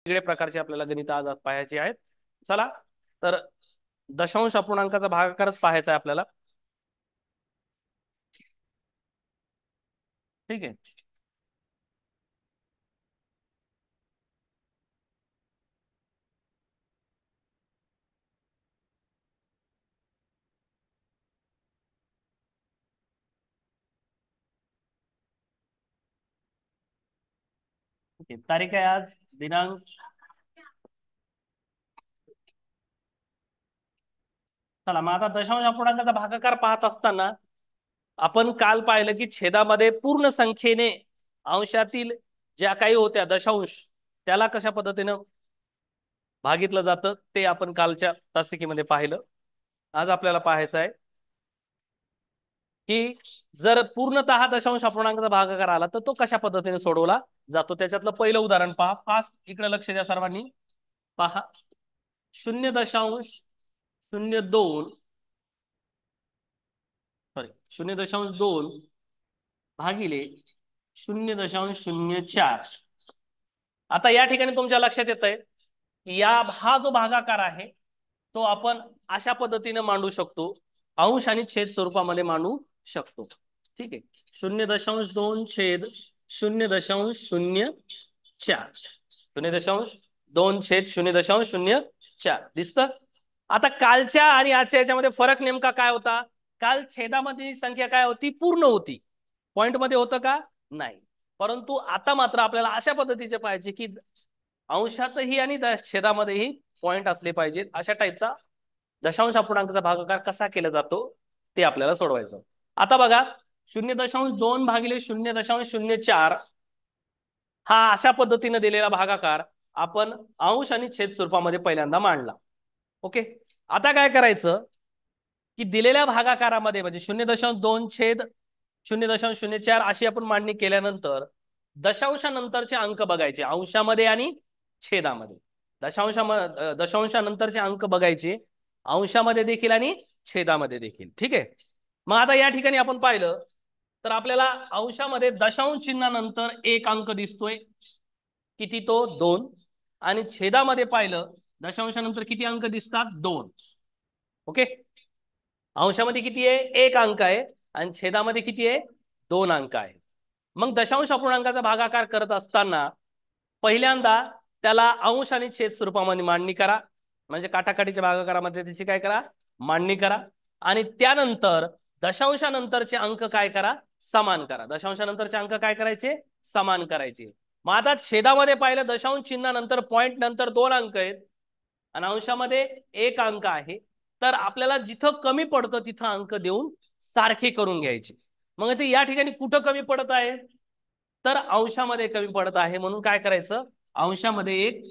वेगवेगळ्या प्रकारचे आपल्याला गणित आज पाहायचे आहेत. चला तर दशांश अपूर्णांकाचा भागाकारच पाहायचा आहे आपल्याला. ठीक आहे. तारीख आहे आज दिनांक. चला मग आता दशांश अपूर्णांकाचा भागाकार पाहत असताना आपण काल पाहिलं की छेदामध्ये पूर्ण संख्येने अंशातील ज्या काही होत्या दशांश त्याला कशा पद्धतीनं भागितलं जातं ते आपण कालच्या तासिकेमध्ये पाहिलं. आज आपल्याला पाहायचं आहे की जर पूर्णतः दशांश अपूर्णांकाचा भागाकार आला तर तो कशा पद्धतीने सोडवला जातो. त्याच्यातलं पहिलं उदाहरण पहा. फास्ट इकडे लक्ष द्या सर्वांनी. पहा 0.02 0.2 भागिले 0.04. आता या ठिकाणी तुमच्या लक्षात येत आहे की हा जो भागाकार आहे तो आपण अशा पद्धतीने मांडू शकतो, अंश आणि छेद स्वरूपामध्ये मांडू शकतो. ठीक आहे. 0.2 छेद 0.04 0.2 छेद 0.04 दिसतं. आता कालच्या आणि आजच्या याच्यामध्ये फरक नेमका काय होता. काल छेदामध्ये संख्या काय होती, पूर्ण होती. पॉइंट मध्ये होतं का नाही. परंतु आता मात्र आपल्याला अशा पद्धतीचे पाहिजे की अंशातही आणि छेदामध्येही पॉइंट असले पाहिजेत. अशा टाईपचा दशांश अपूर्णांकाचा भागाकार कसा केला जातो ते आपल्याला सोडवायचं. आता बघा 0.2 भागिले 0.04 हा अशा पद्धतीने दिलेला भागाकार आपण अंश आणि छेद स्वरूपामध्ये पहिल्यांदा मांडला. ओके. आता काय करायचं की दिलेल्या भागाकारामध्ये म्हणजे 0.2 छेद 0.04 अशी आपण मांडणी केल्यानंतर दशांशानंतरचे अंक बघायचे अंशामध्ये आणि छेदामध्ये. दशांशानंतरचे अंक बघायचे अंशामध्ये देखील आणि छेदामध्ये देखील. ठीक आहे. मग आता या ठिकाणी आपण पाहिलं तर आपल्याला अंशामध्ये दशांश चिन्हानंतर एक अंक दिसतोय. किती तो 2. आणि छेदामध्ये पाहिलं दशांशानंतर किती अंक दिसतात 2. ओके. अंशामध्ये किती आहे, एक अंक आहे आणि छेदामध्ये किती आहे, 2 अंक आहे. मग दशांश अपूर्णांकाचा भागाकार करत असताना पहिल्यांदा त्याला अंश आणि छेद स्वरूपामध्ये मांडणी करा. म्हणजे काटाकाटीच्या भागाकारामध्ये त्याची काय करा, मांडणी करा. आणि त्यानंतर दशांशानंतरचे अंक काय करा, समान करा. दशांशानंतरचे अंक काय करायचे, समान करायचे. मग आता छेदामध्ये पाहिलं दशांश चिन्हानंतर पॉइंट नंतर 2 अंक आहेत आणि अंशामध्ये 1 अंक आहे. तर आपल्याला जिथं कमी पडतं तिथं अंक देऊन सारखे करून घ्यायचे. मग ते या ठिकाणी कुठं कमी पडत आहे, तर अंशामध्ये कमी पडत आहे. म्हणून काय करायचं, अंशामध्ये 1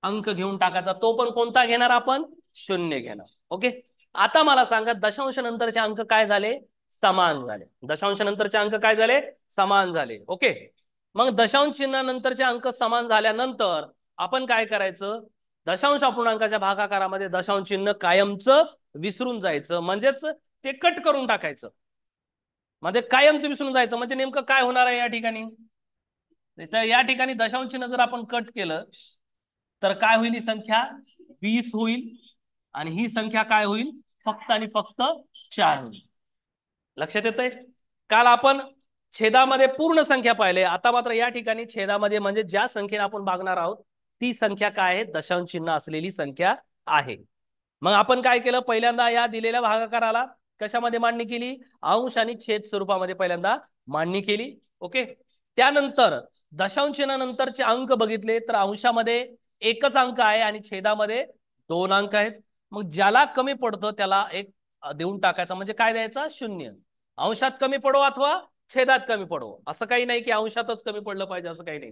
अंक घेऊन टाकायचा. तो पण कोणता घेणार आपण, 0 घेणार. ओके. आता मला सांगा दशांश नंतरचे अंक काय झाले, समान झाले. दशांश नंतरचे अंक काय झाले, समान झाले. ओके. मग दशांश चिन्हानंतरचे अंक समान झाल्यानंतर आपण काय करायचं, दशांश अपूर्णांकाच्या भागाकारामध्ये दशांश चिन्ह कायमचं विसरून जायचं. म्हणजेच ते कट करून टाकायचं. म्हणजे कायमचं विसरून जायचं. म्हणजे नेमकं काय होणार आहे या ठिकाणी, तर या ठिकाणी दशांश चिन्ह जर आपण कट केलं तर काय होईल, ही संख्या 20 होईल आणि ही संख्या काय होईल, फक्त आणि फक्त 4 होईल. लक्षात येतंय. काल आपण छेदामध्ये पूर्ण संख्या पाहिले. आता मात्र या ठिकाणी छेदामध्ये म्हणजे ज्या संख्येने आपण भागणार आहोत ती संख्या काय आहे, दशांश चिन्ह असलेली संख्या आहे. मग आपण काय केलं, पहिल्यांदा या दिलेल्या भागाकाराला कशामध्ये मांडणी केली, अंश आणि छेद स्वरूपामध्ये पहिल्यांदा मांडणी केली. ओके. त्यानंतर दशांश चिन्हानंतरचे अंक बघितले तर अंशामध्ये 1च अंक आहे आणि छेदामध्ये 2 अंक आहेत. मग ज्याला कमी पडतं त्याला 1 देऊन टाकायचा. म्हणजे काय द्यायचा, 0. अंशात कमी पडो अथवा छेदात कमी पडो, असं काही नाही की अंशातच कमी पडलं पाहिजे, असं काही नाही.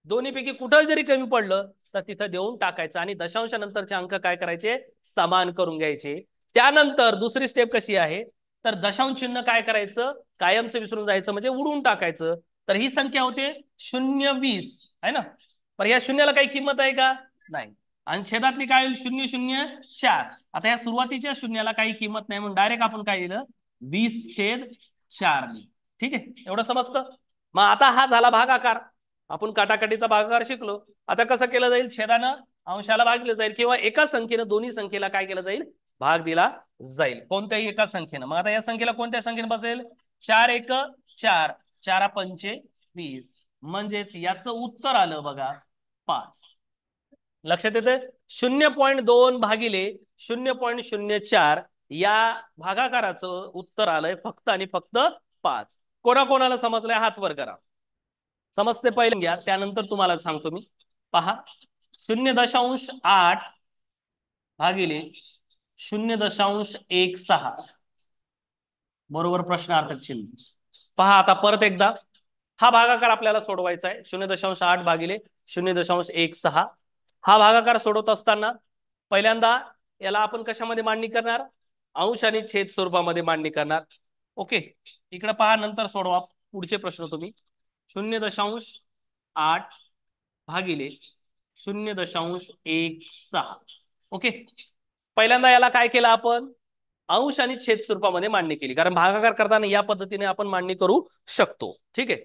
दोन्हीपैकी कुठं जरी कमी पडलं तर तिथं देऊन टाकायचं आणि दशांशानंतरचे अंक काय करायचे, समान करून घ्यायचे. त्यानंतर दुसरी स्टेप कशी आहे, तर दशांश चिन्ह काय करायचं, कायमचं विसरून जायचं. म्हणजे उडवून टाकायचं. तर ही संख्या होते 0.20 आहे ना. पण या शून्याला काही किंमत आहे का, नाही. आणि छेदातली काय होईल, 0.04. आता या सुरुवातीच्या शून्याला काही किंमत नाही म्हणून डायरेक्ट आपण काय लिहिलं, 20/4. ठीक आहे. एवढं समजतं. मग आता हा झाला भागाकार. आपण काटाकाटीचा भागाकार शिकलो. आता कसं केलं जाईल, छेदानं अंशाला भागलं जाईल किंवा एका संख्येनं दोन्ही संख्येला काय केलं जाईल, भाग दिला जाईल, कोणत्याही एका संख्येनं. मग आता या संख्येला कोणत्या संख्येने बसेल, 4 1 4, 4 5 20, म्हणजेच याचं उत्तर आलं बघा 5. लक्षात येते, 0.2 भागिले 0.04 या भागाकाराचं उत्तर आलंय फक्त आणि फक्त 5. कोणाकोणाला समजलंय हात वर करा. समजते पहिले घ्या, त्यानंतर तुम्हाला सांगतो मी. पहा, 0.8 भागिले 0.16 बरोबर प्रश्नार्थक चिन्ह. पहा आता परत एकदा हा भागाकार आपल्याला सोडवायचा आहे. 0.8 भागिले 0.16 हा भागाकार सोडवत असताना पहिल्यांदा याला आपण कशामध्ये मांडणी करणार, अंश आणि छेद स्वरूपामध्ये मांडणी करणार. ओके, इकडे पहा, नंतर सोडवा पुढचे प्रश्न तुम्ही. 0.8 भागिले 0.16. ओके, पहिल्यांदा याला काय केलं आपण, अंश आणि छेद स्वरूपामध्ये मांडणी केली, कारण भागाकार करताना या पद्धतीने आपण मांडणी करू शकतो. ठीक आहे,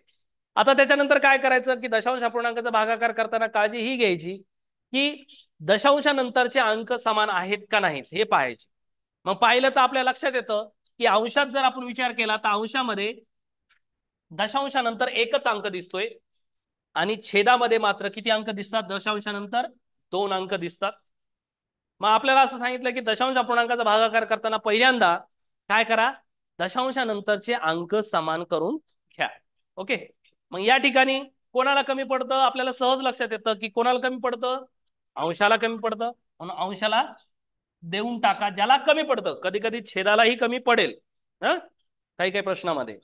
आता त्याच्यानंतर काय करायचं की दशांश अपूर्णांकाचा भागाकार करताना काळजी ही घ्यायची की दशांशानंतरचे अंक समान आहेत का नाहीत हे पाहायचे. मग पाहिलं तर आपल्या लक्षात येतं की अंशात जर आपण विचार केला तर अंशामध्ये दशांशानंतर एकच अंक दिसतोय आणि छेदामध्ये मात्र किती अंक दिसतात, दशांशानंतर 2 अंक दिसतात. मग आपल्याला असं सांगितलं की दशांश अपूर्णांकाचा भागाकार करताना पहिल्यांदा काय करा, दशांशानंतरचे अंक समान करून घ्या. ओके, मग या ठिकाणी कोणाला कमी पडतं, आपल्याला सहज लक्षात येतं की कोणाला कमी पडतं, अंशाला कमी पडतं, म्हणून अंशाला देऊन टाका ज्याला कमी पडतं. कधी कधी छेदालाही कमी पडेल काही काही प्रश्नामध्ये,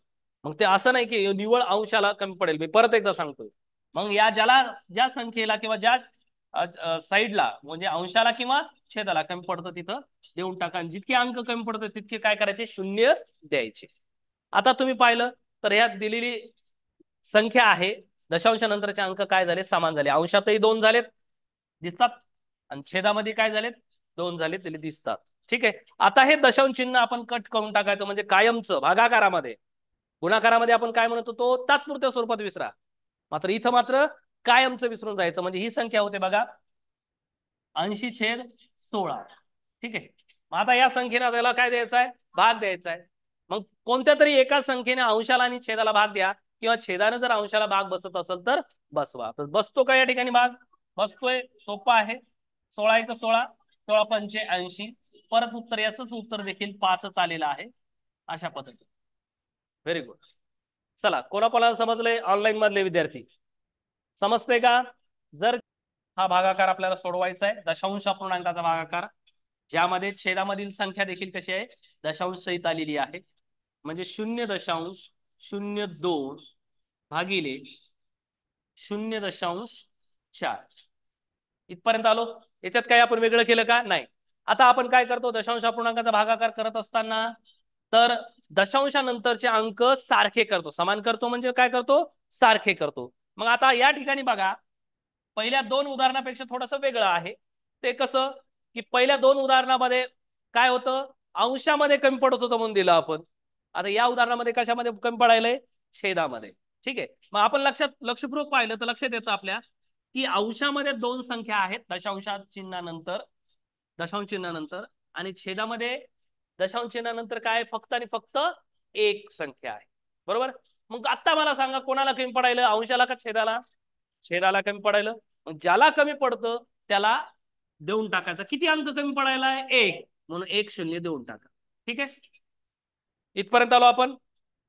मग ते असं नाही की निव्वळ अंशाला कमी पडेल. मी परत एकदा सांगतोय, मग या ज्याला ज्या संख्येला किंवा ज्या साईडला म्हणजे अंशाला किंवा छेदाला कमी पडतं तिथं देऊन टाका, आणि जितके अंक कमी पडतात तितके काय करायचे, शून्य द्यायचे. आता तुम्ही पाहिलं तर यात दिलेली संख्या आहे, दशांशानंतरचे अंक काय झाले, समान झाले. अंशातही 2 झालेत दिसतात आणि छेदामध्ये काय झालेत, 2 झाले तरी दिसतात. ठीक आहे, आता हे दशांश चिन्ह आपण कट करून टाकायचं, म्हणजे कायमचं. भागाकारामध्ये गुणाकारामध्ये आपण काय म्हणतो तो तात्पुरत्या स्वरूपात विसरा, मात्र इथं मात्र कायमचं विसरून जायचं. म्हणजे ही संख्या होते बघा 80/16. ठीक आहे, मग आता या संख्येला त्याला काय द्यायचं आहे, भाग द्यायचा आहे. मग कोणत्या तरी एका संख्येने अंशाला आणि छेदाला भाग द्या, किंवा छेदाने जर अंशाला भाग बसत असेल तर बसवा. तर बसतो का या ठिकाणी भाग, बसतोय, सोपा आहे. 16 1 16, 16 5 80. परत उत्तर याच उत्तर देखील 5च आलेलं आहे अशा पद्धतीने. Very good. चला, कोणाकोणाला समजले, ऑनलाईन मधले विद्यार्थी समजते का. जर हा भागाकार आपल्याला सोडवायचा आहे, दशांश अपूर्णांकाचा भागाकार, ज्यामध्ये छेदामधील संख्या देखील कशी आहे, दशांश सहित आलेली आहे. म्हणजे 0.02 भागिले 0.4 इथपर्यंत आलो. याच्यात काय आपण वेगळं केलं का, नाही. आता आपण काय करतो, दशांश अपूर्णांकाचा भागाकार करत असताना तर दशांशानंतरचे अंक सारखे करतो, समान करतो, म्हणजे काय करतो, सारखे करतो. मग आता या ठिकाणी बघा, पहिल्या 2 उदाहरणापेक्षा थोडंसं वेगळं आहे. ते कसं की पहिल्या 2 उदाहरणामध्ये काय होतं, अंशामध्ये कमी पडत होतं म्हणून दिलं आपण. आता या उदाहरणामध्ये कशामध्ये कमी पडायलंय, छेदामध्ये. ठीक आहे, मग आपण लक्षपूर्वक पाहिलं तर लक्षात येतं आपल्या की अंशामध्ये 2 संख्या आहेत दशांश चिन्हानंतर, आणि छेदामध्ये दशांश चिन्हानंतर काय, फक्त आणि फक्त एक संख्या आहे. बरोबर. मग आता मला सांगा कोणाला कमी पडायलं, अंशाला का छेदाला, छेदाला कमी पडायलं. मग ज्याला कमी पडतं त्याला देऊन टाकायचं. किती अंक कमी पडायला आहे, 1, म्हणून 1 0 देऊन टाका. ठीक आहे, इथपर्यंत आलो आपण.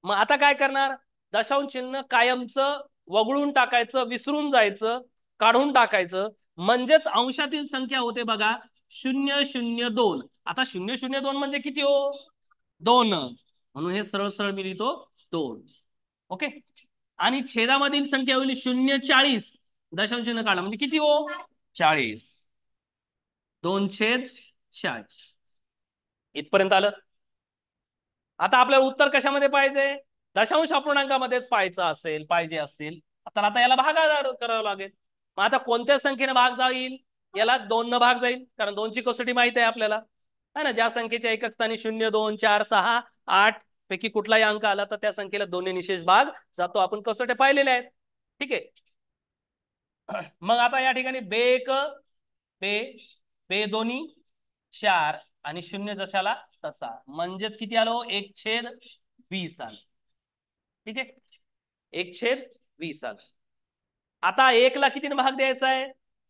मग आता काय करणार, दशांश चिन्ह कायमचं वगळून टाकायचं, विसरून जायचं, काढून टाकायचं, म्हणजेच अंशातील संख्या होते बघा 002. आता 002 म्हणजे किती हो, 2, म्हणून हे सरळ सरळ मी लिहितो 2. ओके, आणि छेदामधील संख्या होईल 0.40. दशांश चिन्ह काढा म्हणजे किती हो, 40. 2/40 इथपर्यंत आलं. आता आपल्याला उत्तर कशामध्ये पाहिजे, दशांश अपूर्णांकामध्येच पाहिजे असेल तर आता याला भागाकार करावं लागेल. मग आता कोणत्या संख्येने भाग जाईल, याला 2 न भाग जाईल, कारण 2 ची कसोटी माहिती आहे आपल्याला, है ना. ज्या संख्येच्या एकक स्थानी 0 2 4 6 8 पैकी कुठलाही अंक आला तर त्या संख्येला 2 ने निशेष भाग जातो. आपण कसोट्या पाहिलेल्या आहेत. ठीक आहे, मग आता या ठिकाणी बे एक बे बे दोन्ही 4 आणि 0 जशाला तसा, म्हणजेच किती आलो 1/20 आलं. ठीक आहे, 1/20 आलं. आता 1 ला कितीने भाग द्यायचा आहे?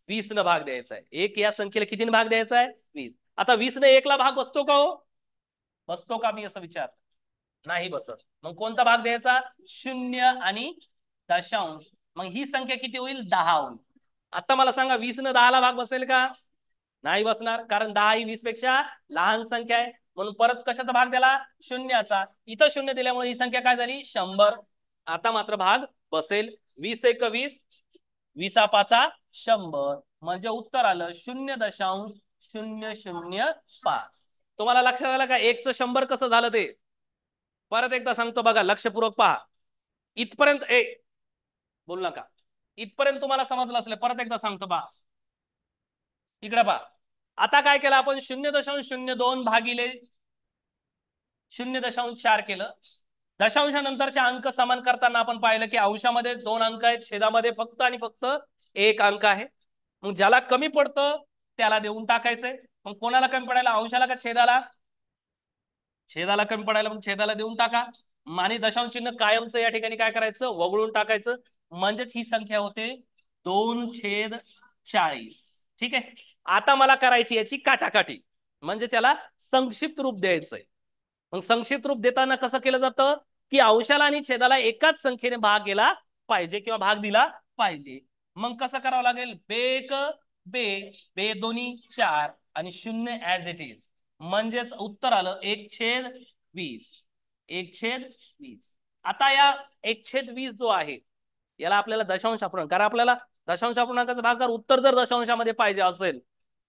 20 न भाग द्यायचा आहे. 1 या संख्येला कितीने भाग द्यायचा आहे? 20. आता 20 ने 1 ला भाग बसतो का हो? बसतो का, मी असं विचार नाही बसत. मग कोणता भाग द्यायचा? 0 आणि दशांश. मग ही संख्या किती होईल? 10 होईल. आता मला सांगा 20 न 10 ला भाग बसेल का? नाही बसणार, कारण 10 ही 20 पेक्षा लहान संख्या आहे. म्हणून परत कशाचा भाग दिला? शून्याचा. इथं 0 दिल्यामुळे ही संख्या काय झाली? 100. आता मात्र भाग बसेल. 20 एक 20, 20 पाचा 100, म्हणजे उत्तर आलं 0.005. तुम्हाला लक्षात आलं का 1चं 100 कसं झालं ते? परत एकदा सांगतो बघा, लक्षपूर्वक पहा. इथपर्यंत बोल नका, इथपर्यंत तुम्हाला समजलं असलं. परत एकदा सांगतो पहा, इकडे पहा. आता काय केलं आपण? 0.02 भागिले 0.4 केलं. दशांशानंतरचे अंक समान करताना आपण पाहिलं की अंशामध्ये 2 अंक आहेत, छेदामध्ये फक्त आणि फक्त 1 अंक आहे. मग ज्याला कमी पडतं त्याला देऊन टाकायचंय. मग कोणाला कमी पडायला? अंशाला का छेदाला? छेदाला कमी पडायला, मग छेदाला देऊन टाका. आणि दशांश चिन्ह कायमचं या ठिकाणी काय करायचं? वगळून टाकायचं. म्हणजेच ही संख्या होते 2/40. ठीक आहे. आता मला करायची याची काटाकाटी, म्हणजे त्याला संक्षिप्त रूप द्यायचंय. मग संक्षिप्त रूप देताना कसं केलं जातं की अंशाला आणि छेदाला एकाच संख्येने भाग गेला पाहिजे किंवा भाग दिला पाहिजे. मग कसं करावं लागेल? बे बे दोन्ही 4 आणि 0 ऍज इट इज, म्हणजेच उत्तर आलं 1/20. 1/20. आता या 1/20 जो आहे याला आपल्याला दशांश अपूर्णांक, कारण आपल्याला दशांश अपूर्णांकाचा भागाकार उत्तर जर दशांशामध्ये पाहिजे असेल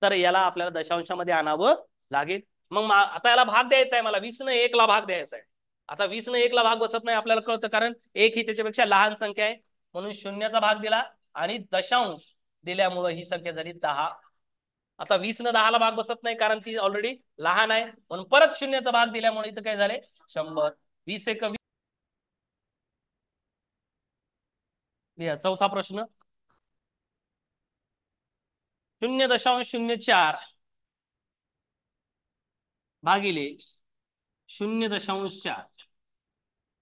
तर याला आपल्याला दशांशामध्ये आणावं लागेल. मग आता याला भाग द्यायचा आहे मला. 20 ने 1 ला भाग द्यायचा आहे. आता 20 ने 1 ला भाग बसत नाही, आपल्याला कळतं, कारण 1 ही त्याच्यापेक्षा लहान संख्या आहे. म्हणून 0चा भाग दिला आणि दशांश दिल्यामुळे ही संख्या झाली 10. आता 20 न 10 ला भाग बसत नाही, कारण ती ऑलरेडी लहान आहे. म्हणून परत 0चा भाग दिल्यामुळे इथं काय झाले? 100. 20 एक 20. चौथा प्रश्न, 0.04 भागिले 0.4.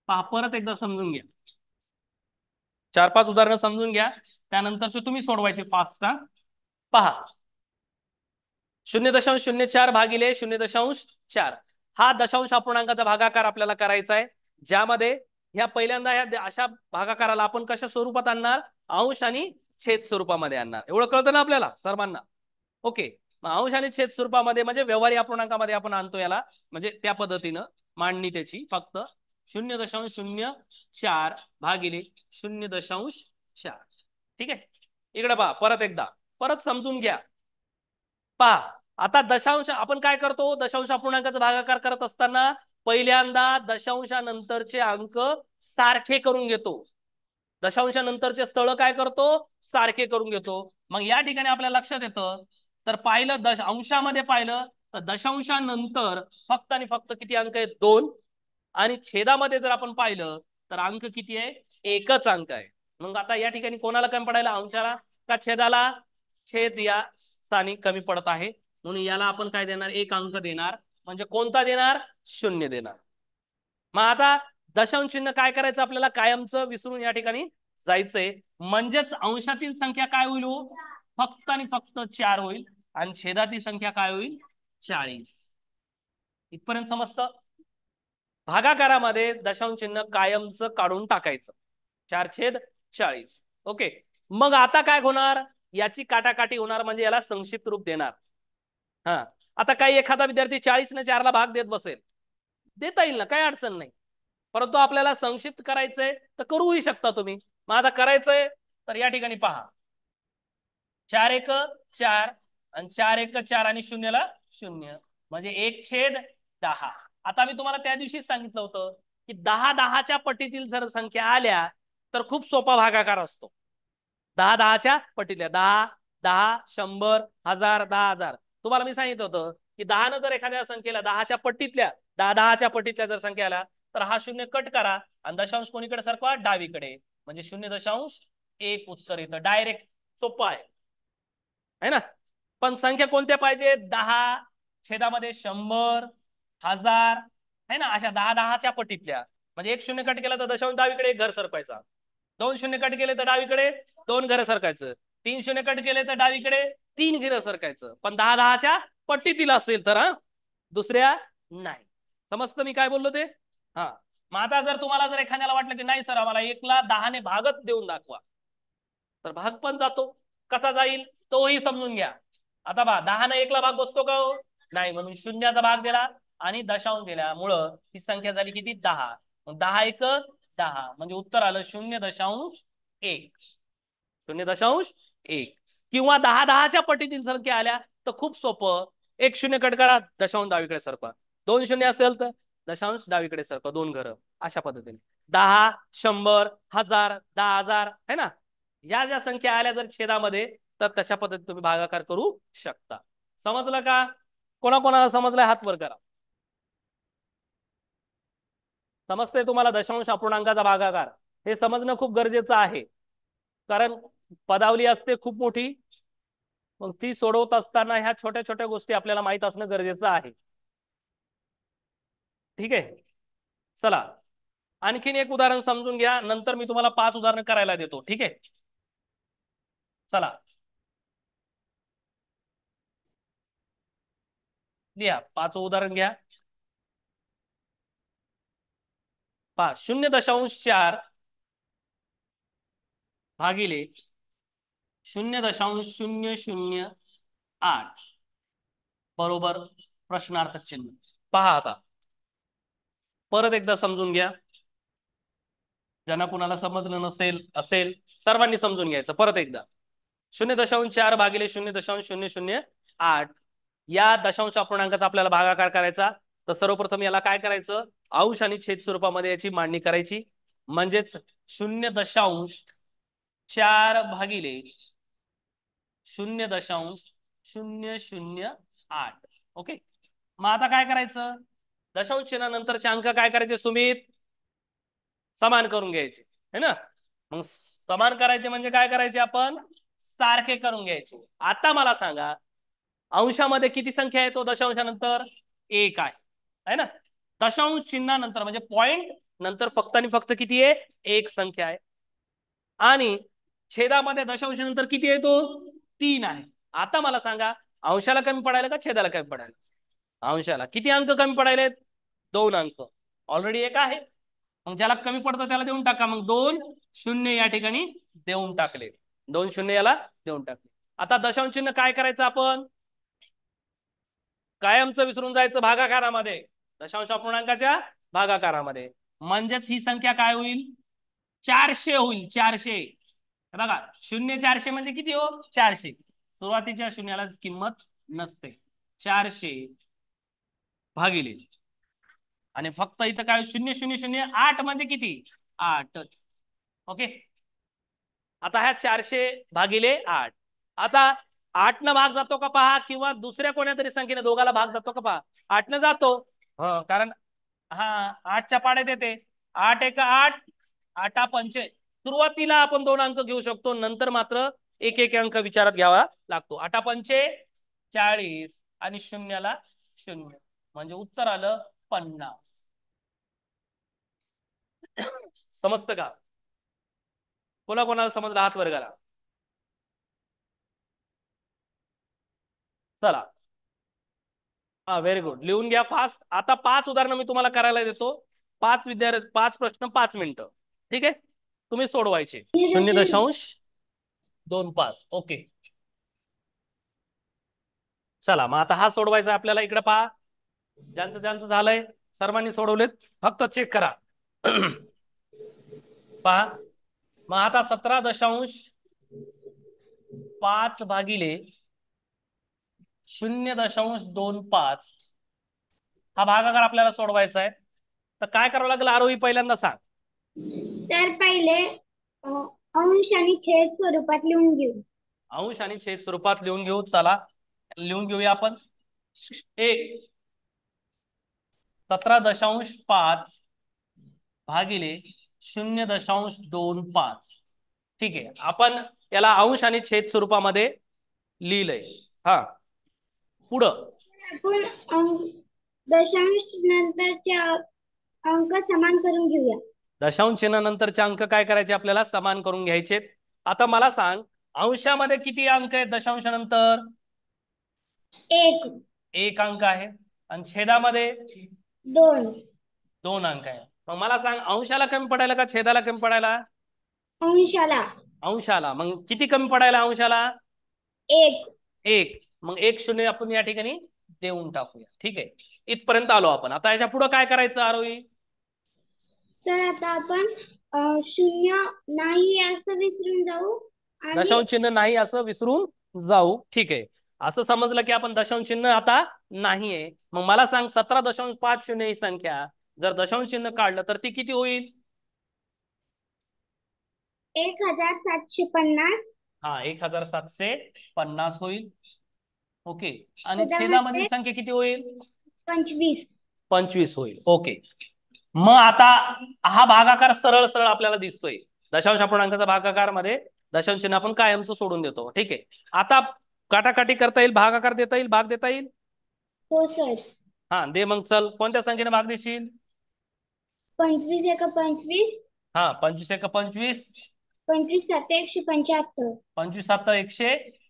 पहा, परत एकदा समजून घ्या. 4-5 उदाहरणं समजून घ्या, त्यानंतरचे तुम्ही सोडवायचे फास्ट. पहा, 0.04 भागिले 0.4 हा दशांश अपूर्णांकाचा भागाकार आपल्याला करायचा आहे, ज्यामध्ये ह्या पहिल्यांदा ह्या अशा भागाकाराला आपण कशा स्वरूपात आणणार? अंश आणि छेद स्वरूपामध्ये आणणार. एवढं कळतं ना आपल्याला सर्वांना? ओके. मग अंश आणि छेद स्वरूपामध्ये म्हणजे व्यवहारी अपूर्णांकामध्ये आपण आणतो याला, म्हणजे त्या पद्धतीनं मांडणी त्याची. फक्त 0.04 भागिले 0.4. ठीक आहे. इकडे पहा, परत एकदा परत समजून घ्या. पहा, आता दशांश आपण काय करतो? दशांश अपूर्णांकाचा भागाकार करत असताना पहिल्यांदा दशांशानंतरचे अंक सारखे करून घेतो. दशांशानंतरचे स्थळ काय करतो? सारखे करून घेतो. मग या ठिकाणी आपल्या लक्षात येतं, तर पाहिलं अंशामध्ये पाहिलं तर दशांशानंतर फक्त आणि फक्त किती अंक आहेत? 2. आणि छेदामध्ये जर आपण पाहिलं तर अंक किती आहे? एकच अंक आहे. मग आता या ठिकाणी कोणाला कमी पडायला? अंशाला का छेदाला? छेद या स्थानी कमी पडत आहे, म्हणून याला आपण काय देणार? 1 अंक देणार. म्हणजे कोणता देणार? 0 देणार. मग आता दशांश चिन्ह काय करायचं आपल्याला? कायमचं विसरून या ठिकाणी जायचंय. म्हणजेच अंशातील संख्या काय होईल? फक्त आणि फक्त 4 होईल आणि छेदातील संख्या काय होईल? 40. इथपर्यंत समजतं? भागाकारामध्ये दशांश चिन्ह कायमचं काढून टाकायचं. 4/40. ओके. मग आता काय होणार? याची काटाकाटी होणार, म्हणजे याला संक्षिप्त रूप देणार. हा, आता काही एखादा विद्यार्थी 40 ने 4 ला भाग देत बसेल, देता येईल ना, काही अडचण नाही. परंतु आपल्याला संक्षिप्त करायचंय तर करूही शकता तुम्ही. मग आता करायचंय तर या ठिकाणी पहा, 4 एक 4 आणि 4 एक 4 आणि 0 ला 0, म्हणजे 1/10. आता मी तुम्हाला त्या दिवशीच सांगितलं होतं की 10-10च्या पटीतील जर संख्या आल्या तर खूप सोपा भागाकार असतो. 10-10च्या पटीतल्या 10, 10, 100, 1000, 10,000. तुम्हाला मी सांगितलं होतं की 10 न जर एखाद्या संख्येला 10च्या पटीतल्या 10-10च्या पटीतल्या जर संख्या आला तर हा 0 कट करा आणि दशांश कोणीकडे सरकवा? डावीकडे. म्हणजे 0.1 उत्तर येतं डायरेक्ट. सोपं आहे ना. पण संख्या कोणत्या पाहिजे? 10, छेदामध्ये 100, 1000 आहे ना, अशा 10-10च्या पटीतल्या. म्हणजे एक शून्य कट केला तर दशांश डावीकडे एक घर सरकवायचा, 2 शून्य कट केले तर डावीकडे 2 घर सरकायचं, 3 शून्य कट केले तर डावीकडे 3 घर सरकायचं. पण 10-10च्या पट्टीतील असेल तर, हा, दुसऱ्या नाही. समजतं मी काय बोललो ते? हा. मग आता जर तुम्हाला जर एखाद्याला वाटलं की नाही सर आम्हाला 1ला 10ने भागच देऊन दाखवा, तर भाग पण जातो. कसा जाईल तोही समजून घ्या. आता बा 10ने 1ला भाग बसतो का हो? नाही, म्हणून शून्याचा भाग दिला आणि दशांश दिल्यामुळं ही संख्या झाली किती? 10. मग 10 1 10, म्हणजे उत्तर आलं 0.1. 0.1. किंवा 10-10च्या पटीतील संख्या आल्या तर खूप सोपं, एक शून्य कट करा, दशांश डावीकडे सरकवा. 2 शून्य असेल तर दशांश डावीकडे सरकवा, 2 घर, अशा पद्धतीने 10, 100, 1000, 10,000 है ना. या ज्या संख्या आल्या जर छेदामध्ये तर तशा पद्धतीने तुम्ही भागाकार करू शकता. समजलं का? कोणाकोणाला समजलंय हात वर करा. समजतंय तुम्हाला दशांश अपूर्णांकाचा भागाकार? हे समजणं खूप गरजेचं आहे, कारण पदावली असते खूप मोठी, मग ती सोडवत असताना ह्या छोट्या छोट्या गोष्टी आपल्याला माहित असणं गरजेचं आहे. ठीक आहे, चला आणखीन एक उदाहरण समजून घ्या, नंतर मी तुम्हाला 5 उदाहरणं करायला देतो. ठीक आहे, चला लिहा, 5 उदाहरण घ्या. 0.4 भागिले 0.008 बरोबर प्रश्नार्थक चिन्ह. पहा आता परत एकदा समजून घ्या, ज्यांना कुणाला समजलं नसेल असेल सर्वांनी समजून घ्यायचं परत एकदा. 0.4 भागिले 0.008 या दशांश अपूर्णांकाचा आपल्याला भागाकार करायचा. तर सर्वप्रथम याला काय करायचं? अंश आणि छेद स्वरूपामध्ये याची मांडणी करायची. म्हणजेच 0.4 भागिले 0.008. ओके. मग आता काय करायचं? दशांश चिन्हानंतरचे अंक काय करायचे सुमित? समान करून घ्यायचे है ना. मग समान करायचे म्हणजे काय करायचे? आपण सारखे करून घ्यायचे. आता मला सांगा, अंशामध्ये किती संख्या आहे? तो दशांशानंतर 1 आहे ना. दशांश चिन्हानंतर म्हणजे पॉइंट नंतर फक्त आणि फक्त किती आहे? 1 संख्या आहे. आणि छेदामध्ये दशांशानंतर किती आहे? तो 3 आहे. आता मला सांगा, अंशाला कमी पडायला का छेदाला कमी पडायला? अंशाला. किती अंक कमी पडायलेत? 2 अंक. ऑलरेडी 1 आहे, मग ज्याला कमी पडतं त्याला देऊन टाका. मग 2 शून्य या ठिकाणी देऊन टाकले, 2 शून्य याला देऊन टाकले. आता दशांश चिन्ह काय करायचं? आपण कायमचं विसरून जायचं भागाकारामध्ये, दशांश अपूर्णांकाच्या भागाकारामध्ये. म्हणजेच ही संख्या काय होईल? 400 होईल. 400 बघा, 0-400 म्हणजे किती हो? 400. सुरुवातीच्या शून्याला किंमत नसते. 400 भागिले आणि फक्त इथं काय? 0.008 म्हणजे किती? 8च. ओके. आता ह्या 400 भागिले 8. आता 8 न भाग जातो का पहा, किंवा दुसऱ्या कोणत्या तरी संख्येने दोघाला भाग जातो का पहा? 8 न जातो. कारण हा 8च्या पाड्यात येते. 8 1 8, 8 5. सुरुवातीला आपण 2 अंक घेऊ शकतो, नंतर मात्र एक एक अंक विचारात घ्यावा लागतो. 8 5 40 आणि शून्याला 0, म्हणजे उत्तर आलं 50. समजतं का? कोणाला समजलं हात वर करा. चला, हा व्हेरी गुड, लिहून घ्या फास्ट. आता 5 उदाहरणं मी तुम्हाला करायला देतो. 5 विद्यार्थी, 5 प्रश्न, 5 मिनिटं. ठीक आहे, तुम्ही सोडवायचे. 0.25. ओके, चला मग आता हा सोडवायचा आपल्याला. इकडे पहा, ज्यांचं ज्यांचं झालंय सर्वांनी सोडवलेत, फक्त चेक करा. पहा, मग आता 17.5 भागिले 0.25 हा भागाकार आपल्याला सोडवायचा आहे. तर काय करावं लागेल आरोही? पहिल्यांदा सांग. सर पहिले अंश आणि छेद स्वरूपात लिहून घेऊ. अंश आणि छेद स्वरूपात लिहून घेऊ. चला लिहून घेऊया आपण. 17.5 भागिले 0.25. ठीक आहे, आपण याला अंश आणि छेद स्वरूपामध्ये लिहिलंय. हा, पुढं आपण दशांश नंतरचे अंक समान करून घेऊया. दशांश चिन्ह नंतरचे अंक काय करायचे आपल्याला? समान करून घ्यायचे. आता मला सांग, अंशामध्ये किती अंक आहेत दशांश नंतर? एक अंक आहे. आणि छेदामध्ये 2 अंक आहे. मग मला सांग, अंशाला कमी पडायला का छेदाला कमी पडायला? अंशाला. अंशाला. मग किती कमी पडायला अंशाला? 1. मग 1 0 आपण या ठिकाणी देऊन टाकूया. ठीक आहे, इथपर्यंत आलो आपण. आता याच्या पुढे काय करायचं आरोही? तर आता आपण 0 नाही असं विसरून जाऊ आणि दशांश चिन्ह नाही असं विसरून जाऊ. ठीक आहे, असं समजलं की आपण दशांश चिन्ह आता नाहीये. मग मला सांग, 17.50 ही संख्या जर दशांश चिन्ह काढलं तर ती किती होईल? 1750. हा, 1750 होईल. ओके. आणि छेदामधील संख्या किती होईल? 25 होईल. ओके. मग आता हा भागाकार सरळ सरळ आपल्याला दिसतोय. दशांश अपूर्णांकाचा भागाकार मध्ये दशांश चिन्ह आपण कायमचं सोडून देतो. ठीक आहे, आता काटाकाटी करता येईल, भागाकार देता येईल, भाग देता येईल? हो सर. हा, दे मग. चल, कोणत्या संख्येने भाग देशील? 25 × 25. हा, 25 × 25. 25 × 7 = 175. 25 × 7 =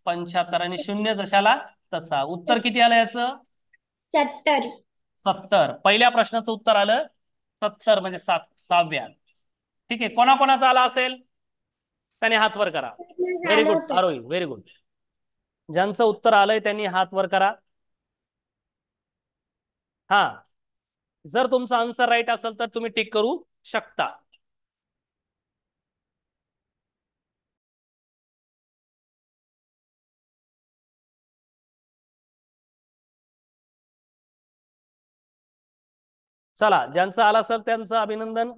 175. आणि शून्य जशाला तसा. उत्तर किती आलं याचं? 70. 70. पहिल्या प्रश्नाचं उत्तर आलं 70, म्हणजे 7व्या. ठीक आहे, कोणाकोणाचा आला असेल त्याने हात वर करा. व्हेरी आलं गुड होतं. आरोही, व्हेरी गुड. ज्यांचं उत्तर आलंय त्यांनी हात वर करा. हा, जर तुमचा आन्सर राईट असेल तर तुम्ही टिक करू शकता. चला, ज्यांचं आलं असेल त्यांचं अभिनंदन.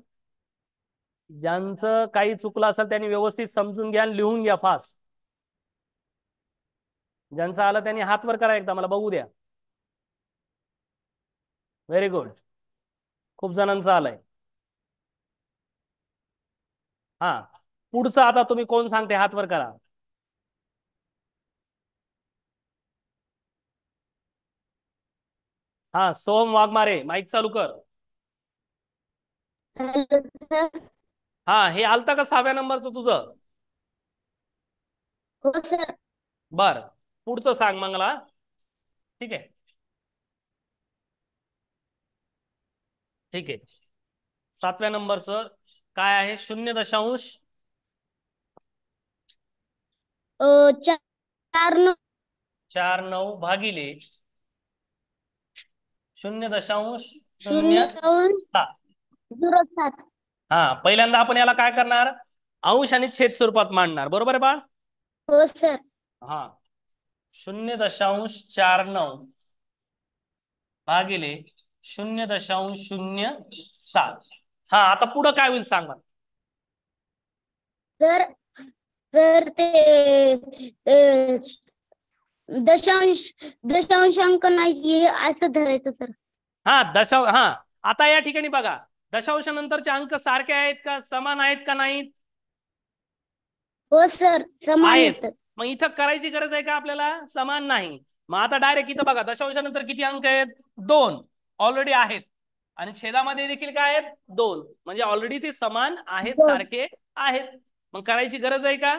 ज्यांचं काही चुकलं असेल त्यांनी व्यवस्थित समजून घ्या, लिहून घ्या फास्ट. ज्यांचं आलं त्यांनी हात वर करा, एकदा मला बघू द्या. व्हेरी गुड, खूप जणांचं आलंय. हा, पुढचं आता तुम्ही कोण सांगते हात वर करा. हा, सोहम वाघमारे, माईक चालू कर. हा, हे आलता का 6व्या नंबरचं तुझं? हो सर. बर, पुढचं सांग मंगला. ठीक आहे, ठीक आहे. 7व्या नंबरचं काय आहे? 0.49 भागिले 0.07. 0.07. हा, पहिल्यांदा आपण याला काय करणार? अंश आणि छेद स्वरूपात मांडणार. बरोबर आहे बाळ? हो सर. हा, 0.49 भागिले 0.07. हा, आता पुढं काय होईल सांग मला. तर तर ते दशांश अंक नाही असं धरायचं सर. हा, हा, आता या ठिकाणी बघा, दशांश नंतरचे अंक सारखे आहेत का, समान आहेत का नाहीत? हो सर, समान आहेत. येतात. मग इथं करायची गरज आहे का आपल्याला? समान नाही. मग आता डायरेक्ट इथं बघा, दशांशानंतर किती अंक आहेत? 2 ऑलरेडी आहेत. आणि छेदामध्ये देखील काय आहेत? 2. म्हणजे ऑलरेडी ते समान आहेत, सारखे आहेत. मग करायची गरज आहे का?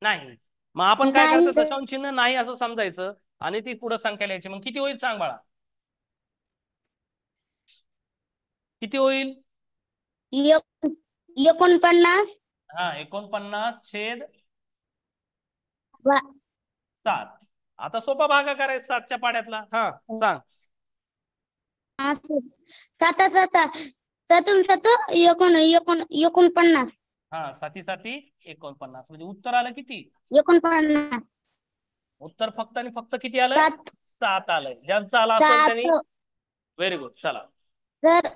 नाही. मग आपण काय नाही करायचं? सर. दशांश चिन्ह नाही असं समजायचं आणि ती पुढे संख्या लिहायची. मग किती होईल सांग बाळा? किती होईल? 49. हा, 49/7. आता सोपा भागा करायचा 7च्या पाड्यातला. हा, सांग. 49. हा, 7 × 7 = 49. म्हणजे उत्तर आलं किती? 49. उत्तर फक्त आणि फक्त किती आलं? 7 आलंय. ज्यांचं आलं असेल 7. त्यांनी व्हेरी गुड. चला. तर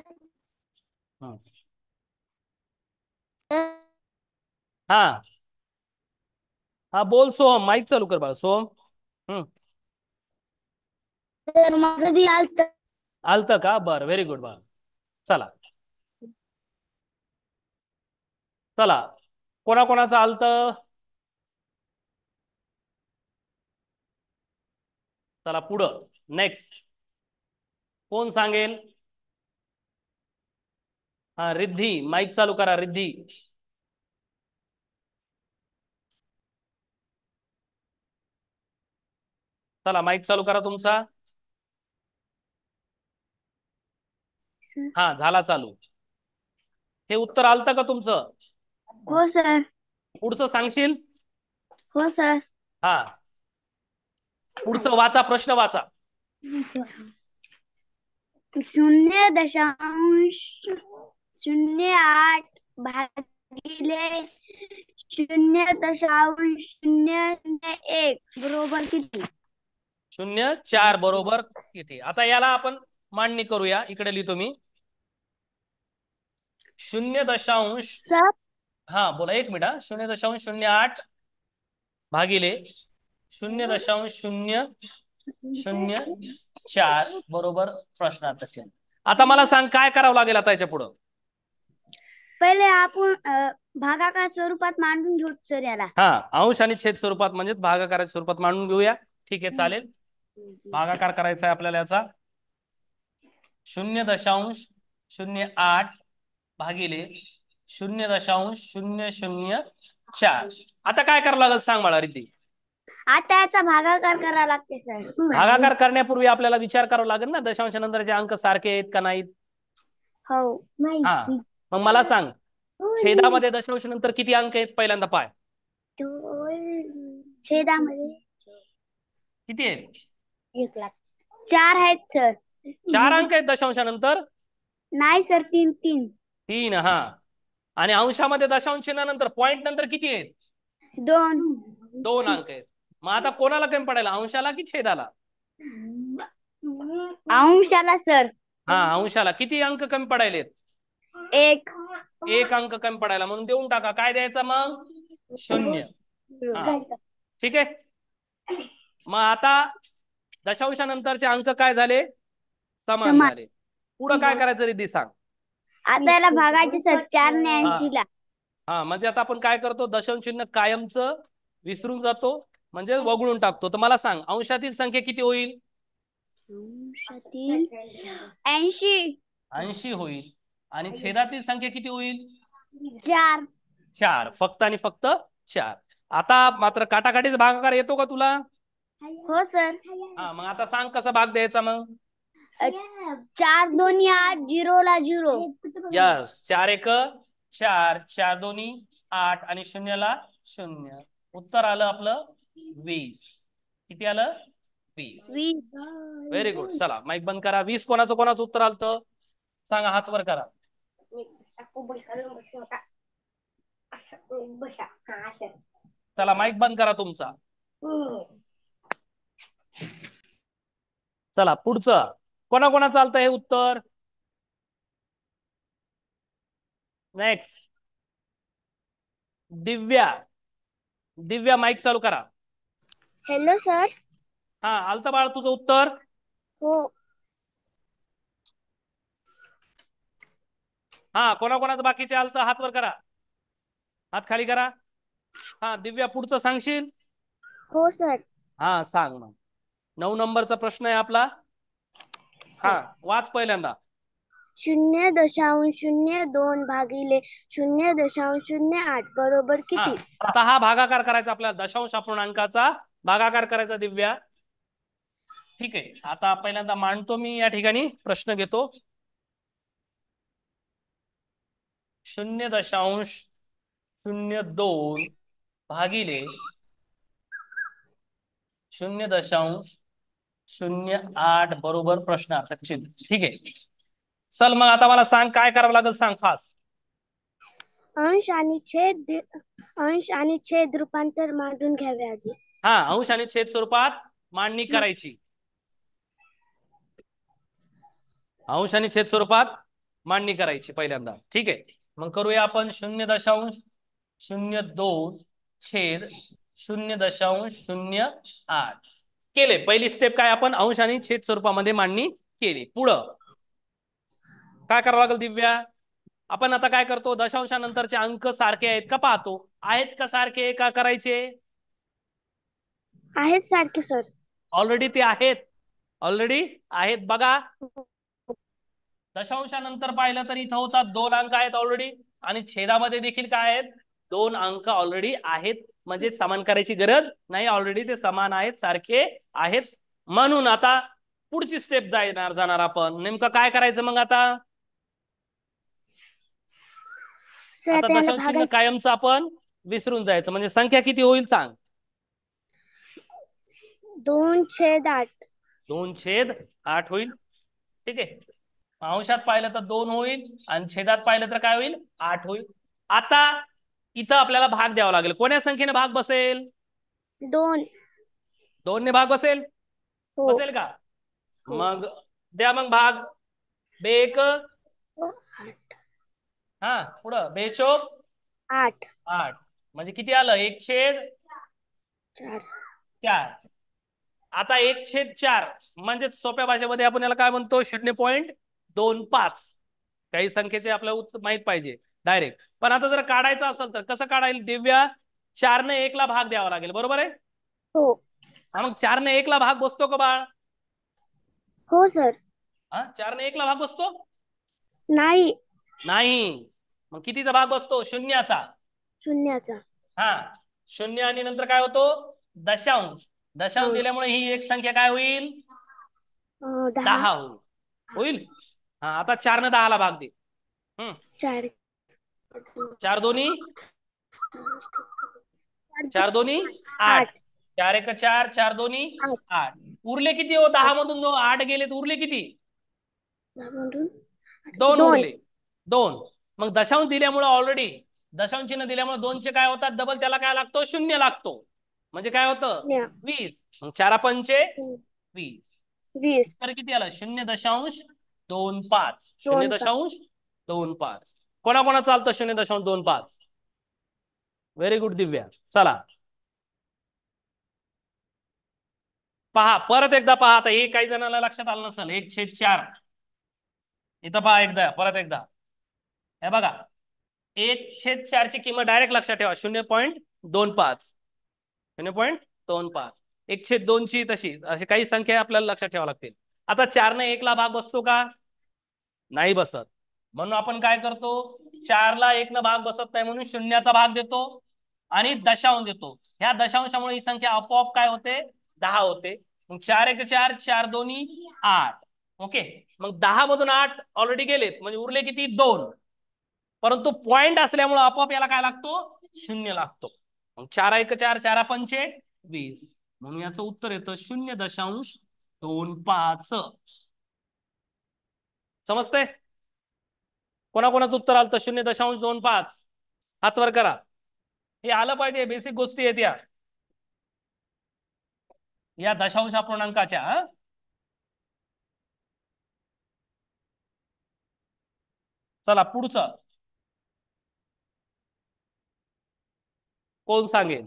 हा, हा, बोल सोहम, माईक चालू कर बाळा. सोहम. तर माझं बी आलतं का? बरं, व्हेरी गुड बाळा. चला, चला, कोणाकोणाचं आलतं? चला पुढं नेक्स्ट कोण सांगेल? हा रिद्धी, माईक चालू करा रिद्धी. चला माईक चालू करा तुमचा. हा झाला चालू. हे उत्तर आलतं का तुमचं? हो सर. पुढचं सांगशील? हो सर. हा पुढचं वाचा, प्रश्न वाचा. 0.08 भागिले 0.001 बरोबर किती? 0.4 बरोबर किती? आता याला आपण मांडणी करूया. इकडे लिहितो मी 0. हा बोला, एक मिनिट. 0.08 भागिले 0.004 बरोबर प्रश्नार्थ चिन्ह. आता मला सांग काय करावं लागेल आता याच्या पुढं? पहिले आपण भागाकार स्वरूपात मांडून घेऊ सर याला. हा अंश आणि छेद स्वरूपात म्हणजेच भागाकाराच्या स्वरूपात मांडून घेऊया. ठीक आहे चालेल. भागाकार करायचा आहे आपल्याला याचा. 0.08 भागिले 0.004. आता काय करावं लागेल सांग मला रिद्धी? आता याचा भागाकार करावा लागते सर. भागाकार करण्यापूर्वी आपल्याला विचार करावा लागेल ना दशांशानंतरचे अंक सारखे आहेत का नाहीत? हो. हा मग मला सांग छेदामध्ये दशांशानंतर किती अंक आहेत पहिल्यांदा पाय. छेदामध्ये किती आहेत? 4 आहेत सर. 4 अंक आहेत दशांशानंतर? नाही सर, 3. 3. हा आणि अंशामध्ये दशांश चिन्हानंतर पॉइंट नंतर किती आहेत? 2 अंक आहेत. मग आता कोणाला कमी पडायला, अंशाला की छेदाला? अंशाला सर. हा अंशाला. किती अंक कमी पडायलेत? 1 अंक कमी पडायला, म्हणून देऊन टाका. काय द्यायचं मग? 0. ठीक आहे. मग आता दशांशानंतरचे अंक काय झाले? समान झाले. पुढं काय करायचं रिद्धी सांग? आता याला भागायचे सर 4 ने 80 ला. हा म्हणजे आता आपण काय करतो, दशांश चिन्ह कायमचं विसरून जातो म्हणजे वगळून टाकतो. तर मला सांग अंशातील संख्या किती होईल? 80 होईल. आणि छेदातील संख्या किती होईल? 4. फक्त आणि फक्त 4. आता मात्र काटाकाटीचा भागाकार येतो का तुला? हो सर. हा मग आता सांग कसा भाग द्यायचा मग? 4 2 8 0 ला 0. यस 4 1 4, 4 2 8 आणि 0 ला 0. उत्तर आलं आपलं 20. किती आलं? 20. Very good. चला माईक बंद करा. 20 कोणाचं उत्तर आलं सांगा, हात वर करा. चला माईक बंद करा तुमचा. चला पुढचं कोणा चालतं हे उत्तर? नेक्स्ट दिव्या माईक चालू करा. Hello sir. हा आलतं बाळ तुझं उत्तर? हो. हा कोणाचं बाकीचे आलतं हात वर करा, हात खाली करा. हा दिव्या पुढचं सांगशील? हो सर. हा सांग मग. 9 नंबरचा प्रश्न आहे आपला. हा वाच पहिल्यांदा. 0.02 भागिले 0.08 बरोबर किती? आता हा भागाकार करायचा आपल्याला, दशांश अपूर्णांकाचा भागाकार करायचा दिव्या. ठीक आहे. आता पहिल्यांदा मांडतो मी या ठिकाणी प्रश्न घेतो. 0.02 भागिले 0.08 बरोबर प्रश्नार्थक चिन्ह. ठीक आहे. चल मग आता मला सांग काय करावं लागेल सांग फास्ट. अंश आणि छेद रूपांतर मांडून घ्यावे आधी. हा अंश आणि छेद स्वरूपात मांडणी करायची. अंश आणि छेद स्वरूपात मांडणी करायची पहिल्यांदा. ठीक आहे. मग करूया आपण 0.02 छेद 0.08 केले. पहिली स्टेप काय, आपण अंश आणि छेद स्वरूपामध्ये मांडणी केली. पुढं काय करावं लागेल दिव्या? आपण आता काय करतो, दशांशानंतरचे अंक सारखे आहेत का पाहतो. आहेत का सारखे का करायचे? आहेत सारखे सर. ऑलरेडी ते आहेत, ऑलरेडी आहेत बघा. दशांशानंतर पाहिलं तर इथं होतात 2 अंक आहेत ऑलरेडी, आणि छेदामध्ये देखील काय आहेत, 2 अंक ऑलरेडी आहेत. म्हणजे समान करायची गरज नाही, ऑलरेडी ते समान आहेत, सारखे आहेत. म्हणून आता पुढची स्टेप जाणार आपण नेमकं काय करायचं मग आता. आता दशांश चिन्ह कायमचं आपण विसरून जायचं. म्हणजे संख्या किती होईल सांग. 2/8. 2/8 होईल. ठीक आहे. अंशात पाहिलं तर 2 होईल आणि छेदात पाहिलं तर काय होईल, 8 होईल. आता इथं आपल्याला भाग द्यावा लागेल. कोण्या संख्येने भाग बसेल. 2 ने भाग बसेल. बसेल का. मग द्या मग भाग. बेक 8 पुढं बेचोक 8. म्हणजे किती आलं, 1/4. आता 1/4 म्हणजे सोप्या भाषेमध्ये आपण याला काय म्हणतो, 0.25. काही संख्येचे आपल्याला उत्तर माहित पाहिजे डायरेक्ट. पण आता जर काढायचं असेल तर कसं काढायला, दिव्या 4 ने 1 ला भाग द्यावा लागेल, बरोबर आहे. हो. मग 4 ने 1 ला भाग बसतो का बाळ. हो सर. 4 ने 1 ला भाग बसतो. नाही. मग कितीचा भाग बसतो, शून्याचा. हा 0 आणि नंतर काय होतो, दशांश. दशांश दिल्यामुळे ही एक संख्या काय होईल, 10 होईल. आता 4 ने 10 ला भाग दे. 4 दोन्ही 8. 4 एक 4, 4 दोन्ही 8. उरले किती हो, 10 मधून 8 गेले तर उरले किती, 2 उरले. 2. मग दशांश दिल्यामुळे ऑलरेडी दशांश चिन्ह दिल्यामुळे 2 चे काय होतात, डबल त्याला काय लागतो, 0 लागतो. म्हणजे काय होतं, 20. मग 4 पंचे 20. तर किती आलं, 0.25. 0.25. कोणा चालतं 0.25. व्हेरी गुड दिव्या. चला पहा, परत एकदा पहा. आता हे काही जणांना लक्षात आलं नसेल, 1/4. इथं पहा एकदा, परत एकदा हे बघा. 1/4 ची किंमत डायरेक्ट लक्षात ठेवा, 0.25. 0.25. 1/2 ची तशी, अशी काही संख्या आपल्याला लक्षात ठेवा लागतील. आता 4 ने 1 ला भाग बसतो का, नाही बसत. म्हणून आपण काय करतो, 4 ला 1 न भाग बसत नाही म्हणून शून्याचा भाग देतो आणि दशांश देतो. ह्या दशांशामुळे ही संख्या आपोआप काय होते, 10 होते. मग 4 एक 4, 4 दोन्ही 8. ओके. मग 10 मधून 8 ऑलरेडी गेलेत, म्हणजे उरले किती, 2. परंतु पॉइंट असल्यामुळे आपोआप याला काय लागतो, 0 लागतो. मग 4 एक 4, 4 पंचे 20. म्हणून याचं उत्तर येतं 0.25. समजतंय. कोणाकोणाचं उत्तर आलं तर 0.25. हात वर करा. हे आलं पाहिजे, बेसिक गोष्टी आहेत या दशांश अपूर्णांकाच्या. चला पुढचं कोण सांगेल.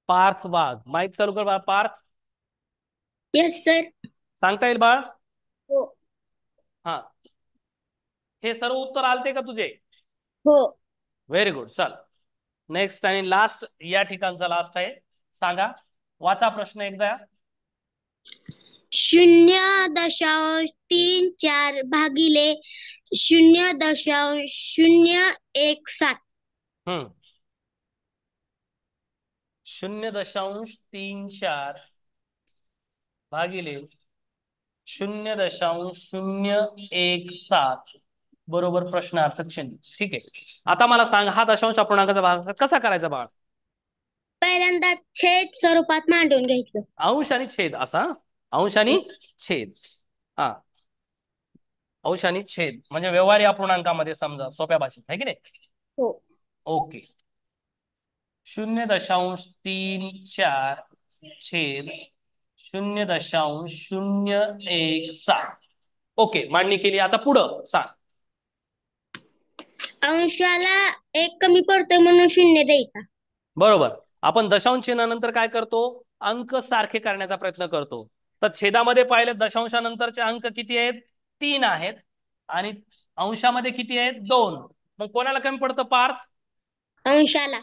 पार्थ वाघ, माईक चालू कर बाळा. पार्थ. Yes sir. सांगता येईल बाळ. हो. हा, हे सर्व उत्तर आलते का तुझे. हो. Very good. चल नेक्स्ट आणि लास्ट, या ठिकाणचा लास्ट आहे. सांगा, वाचा प्रश्न एकदा. 0.34 भागिले 0.017. 0.34 भागिले 0.017 बरोबर प्रश्नार्थक चिन्ह. ठीक आहे. आता मला सांग, हा दशांश अपूर्णांकाचा भाग कसा करायचा बाळ. पहिल्यांदा छेद स्वरूपात मांडून घ्यायचं. अंश आणि छेद असा, अंश आणि छेद. हा, अंश आणि छेद म्हणजे व्यवहारी अपूर्णांकामध्ये समजा, सोप्या भाषेत आहे की नाही. हो. ओके. 0.34 छेद 0.017. ओके, मांडणी केली. आता पुढं सांग. अंशाला 1 कमी पडतोय म्हणून 0 द्यायचा. बरोबर. आपण दशांश चिन्हानंतर काय करतो, अंक सारखे करण्याचा प्रयत्न करतो. तर छेदामध्ये पाहिले दशांशानंतरचे अंक किती आहेत, 3 आहेत. आणि अंशामध्ये किती आहेत, 2. मग कोणाला कमी पडतं पार्थ. अंशाला.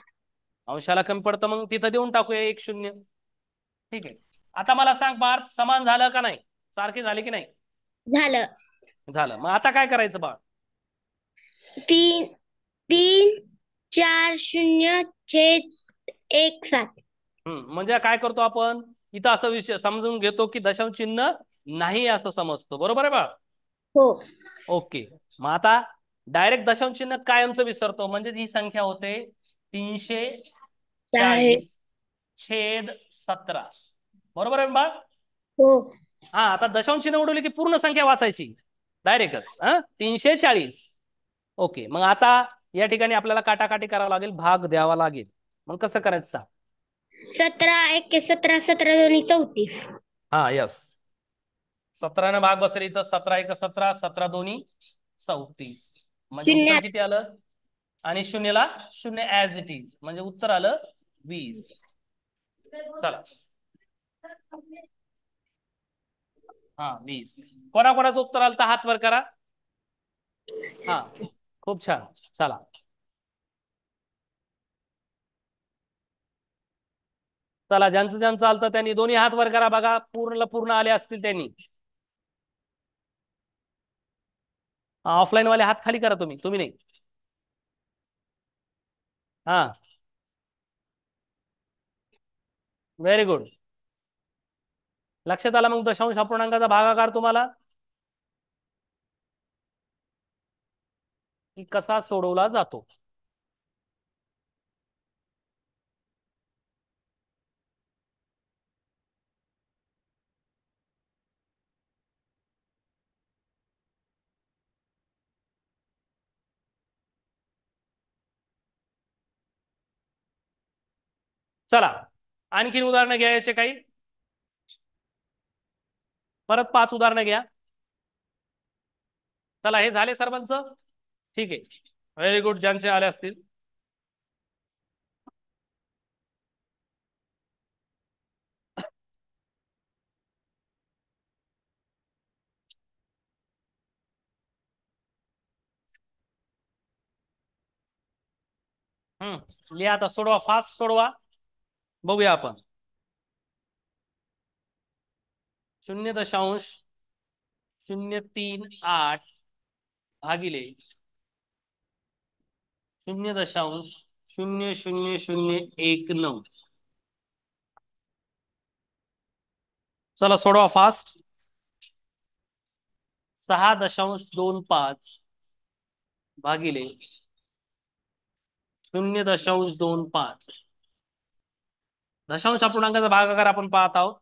अंशाला कमी पडतं मग तिथं देऊन टाकूया 1-0. ठीक आहे. आता मला सांग पार्थ, समान झालं का नाही? सारखे झाले की नाही? झालं. झालं. मग आता काय करायचं बाळ? 3 3 4 0 छेद 1 7. म्हणजे काय करतो आपण इथं असं विषय समजून घेतो की दशांश चिन्ह नाही असं समजतो. बरोबर आहे बाळ? हो. ओके. मग आता डायरेक्ट दशांश चिन्ह कायमचं विसरतो. म्हणजे ही संख्या होते 340 छेद 17. बरोबर आहे बाळ? हो. हा, आता दशांश चिन्ह उडवली की पूर्ण संख्या वाचायची डायरेक्टच. 340. ओके. मग आता या ठिकाणी आपल्याला काटाकाटी करावं लागेल, भाग द्यावा लागेल. मग कसं करायचं? 17 1 17 17 2 34. हा, यस. 17 भाग बसेल इथं. 17 1 17 17 2 34. म्हणजे उत्तर शून्य. किती आलं? आणि शून्यला शून्य ऍज इट इज, म्हणजे उत्तर आलं 20. चला. हा, 20. कोणाकोणाचं उत्तर आलं तर हात वर करा. हा, खूप छान. चला. चला, ज्यांचं ज्यांचं आलं त्यांनी दोन्ही हात वर करा. बघा, पूर्ण आले असतील त्यांनी. ऑफलाईन वाले हात खाली करा. तुम्ही नाही. हा, व्हेरी गुड. लक्षात आला मग दशांश अपूर्णांकाचा भागाकार तुम्हाला की कसा सोडवला जातो? चला, आणखीन उदाहरणं घ्यायचे काही. परत 5 उदाहरणं घ्या. चला, हे झाले सर्वांचं. ठीक आहे, व्हेरी गुड. ज्यांचे आले असतील. लिहा आता, सोडवा, फास्ट सोडवा. बघूया आपण. 0.038 भागिले 0.000019. चला, सोडवा फास्ट. 6.25 भागिले 0.25. दशांश अपूर्णांकाचा भागाकार आपण पाहत आहोत.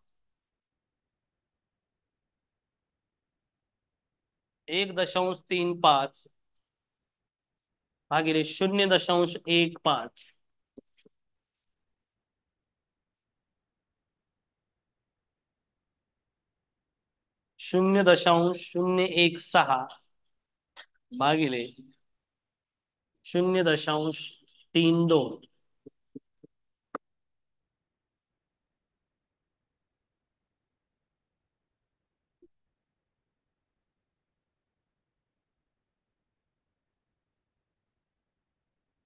1.35 भागिले 0.15. 0.016 भागिले 0.32.